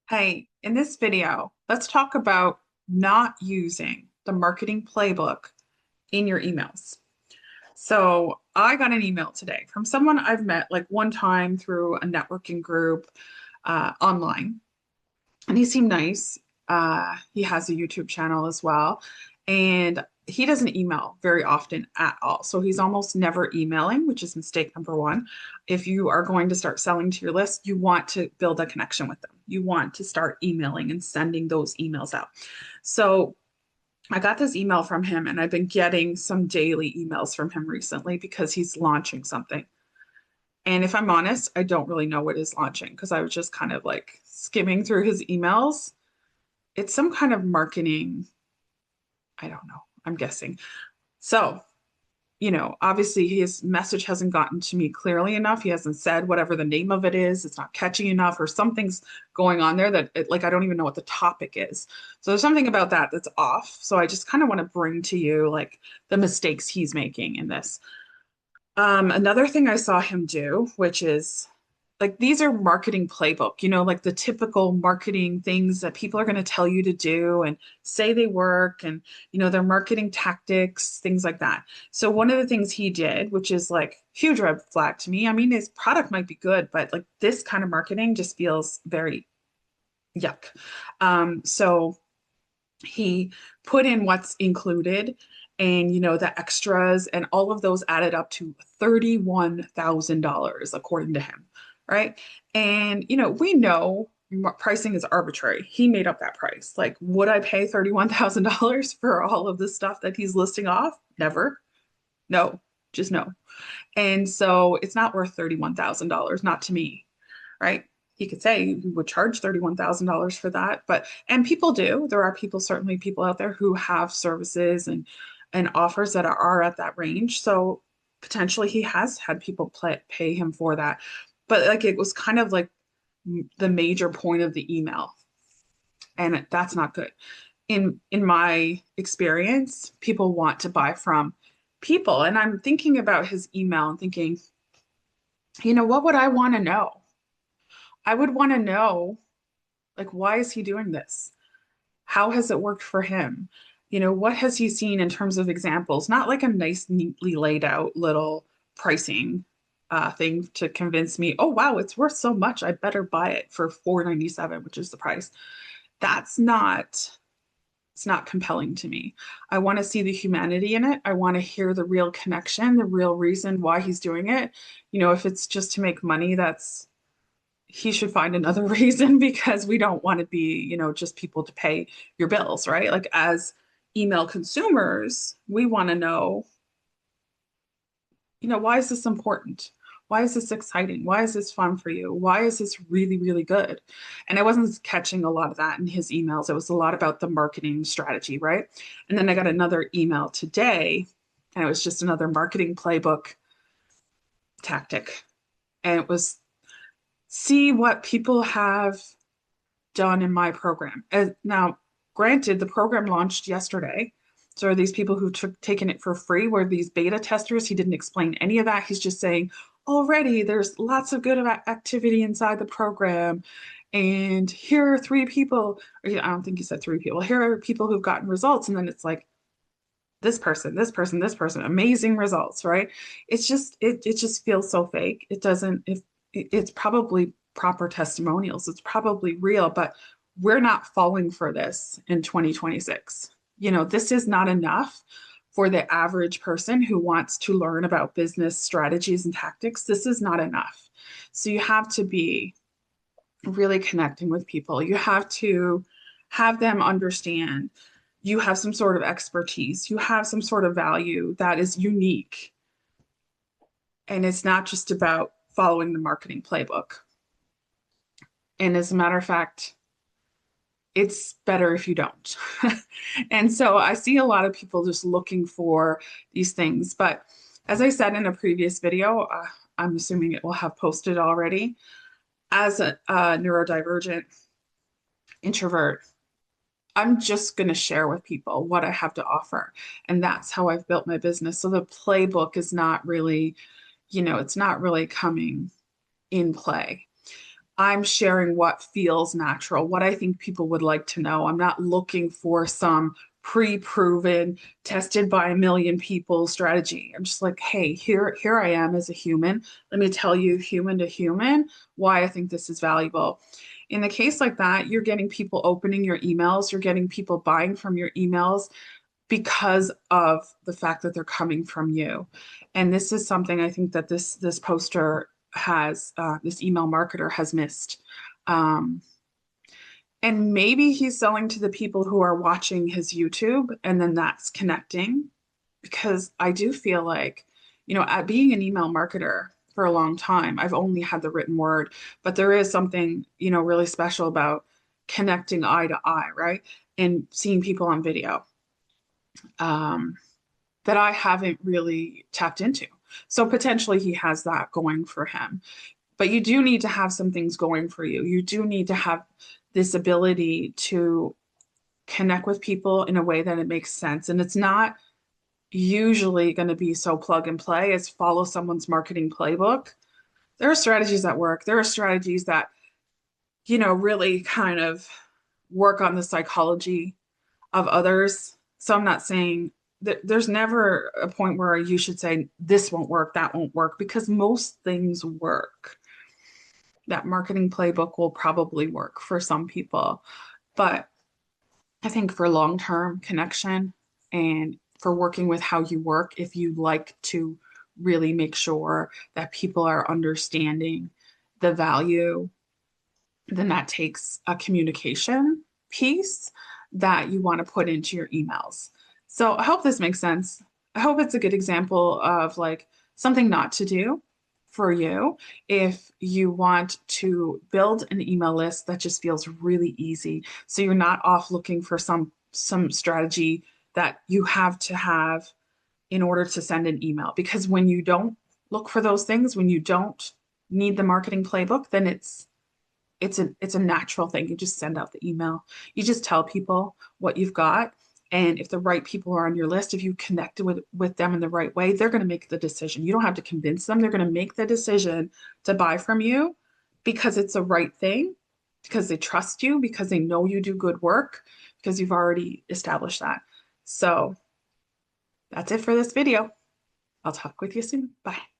Hey, in this video, let's talk about not using the marketing playbook in your emails. So I got an email today from someone I've met like one time through a networking group online, and he seemed nice. He has a YouTube channel as well, and he doesn't email very often at all. So he's almost never emailing, which is mistake number one. If you are going to start selling to your list, you want to build a connection with them. You want to start emailing and sending those emails out. So I got this email from him, and I've been getting some daily emails from him recently because he's launching something. And if I'm honest, I don't really know what he's launching because I was just kind of like skimming through his emails. It's some kind of marketing. I don't know. I'm guessing. So, obviously his message hasn't gotten to me clearly enough. He hasn't said whatever the name of it is. It's not catchy enough, or something's going on there that like I don't even know what the topic is. So there's something about that that's off. So I just kind of want to bring to you like the mistakes he's making in this. Another thing I saw him do, which is like these are marketing playbook, like the typical marketing things that people are going to tell you to do and say they work, and their marketing tactics, things like that. So one of the things he did, which is like huge red flag to me. I mean, his product might be good, but like this kind of marketing just feels very yuck. So he put in what's included, and the extras, and all of those added up to $31,000 according to him, right? And we know pricing is arbitrary. He made up that price. Like, would I pay $31,000 for all of the stuff that he's listing off? Never. No, just no. And so it's not worth $31,000, not to me, right? He could say he would charge $31,000 for that, and people do. There are people, certainly people out there who have services and offers that are at that range. So potentially he has had people pay him for that. But like it was kind of like the major point of the email, and that's not good. In my experience, people want to buy from people, and I'm thinking about his email and thinking, what would I want to know? I would want to know, like, why is he doing this? How has it worked for him? What has he seen in terms of examples? Not like a nice, neatly laid out little pricing thing to convince me, oh, wow, it's worth so much. I better buy it for $4.97, which is the price. That's not, it's not compelling to me. I want to see the humanity in it. I want to hear the real connection, the real reason why he's doing it. If it's just to make money, he should find another reason, because we don't want to be, just people to pay your bills, right? Like as email consumers, we want to know, why is this important? Why is this exciting? Why is this fun for you? Why is this really, really good? And I wasn't catching a lot of that in his emails. It was a lot about the marketing strategy, right? And then I got another email today, and it was just another marketing playbook tactic. And it was see what people have done in my program. Now, granted, the program launched yesterday. So are these people who took taken it for free? Were these beta testers? He didn't explain any of that. He's just saying, already there's lots of good activity inside the program. And here are three people, or I don't think he said three people. Here are people who've gotten results. And then it's like this person, this person, this person, amazing results, right? It just feels so fake. It doesn't, if it's probably proper testimonials, it's probably real, but we're not falling for this in 2026. This is not enough for the average person who wants to learn about business strategies and tactics. This is not enough. So you have to be really connecting with people. You have to have them understand you have some sort of expertise, you have some sort of value that is unique. And it's not just about following the marketing playbook. And as a matter of fact, it's better if you don't. And so I see a lot of people just looking for these things. But as I said in a previous video, I'm assuming it will have posted already. As a neurodivergent introvert, I'm just going to share with people what I have to offer. And that's how I've built my business. So the playbook is not really, it's not really coming in play. I'm sharing what feels natural, what I think people would like to know. I'm not looking for some pre-proven, tested by a million people strategy. I'm just like, hey, here I am as a human. Let me tell you, human to human, why I think this is valuable. In a case like that, you're getting people opening your emails, you're getting people buying from your emails because of the fact that they're coming from you. And this is something I think that this poster has, this email marketer has missed. Um, and maybe he's selling to the people who are watching his YouTube, and then that's connecting. Because I do feel like, at being an email marketer for a long time, I've only had the written word, but there is something, really special about connecting eye to eye, right? And seeing people on video. Um, that I haven't really tapped into. So potentially he has that going for him. But you do need to have some things going for you. You do need to have this ability to connect with people in a way that it makes sense. And it's not usually going to be so plug and play as follow someone's marketing playbook. There are strategies that work. There are strategies that, really kind of work on the psychology of others. So I'm not saying that there's never a point where you should say this won't work, that won't work, because most things work. That marketing playbook will probably work for some people. But I think for long-term connection and for working with how you work, if you like to really make sure that people are understanding the value, then that takes a communication piece that you want to put into your emails. So I hope this makes sense. I hope it's a good example of like something not to do for you if you want to build an email list that just feels really easy. So you're not off looking for some strategy that you have to have in order to send an email. Because when you don't look for those things, when you don't need the marketing playbook, then it's a natural thing. You just send out the email. You just tell people what you've got. And if the right people are on your list, if you connect with them in the right way, they're going to make the decision. You don't have to convince them. They're going to make the decision to buy from you because it's the right thing, because they trust you, because they know you do good work, because you've already established that. So that's it for this video. I'll talk with you soon. Bye.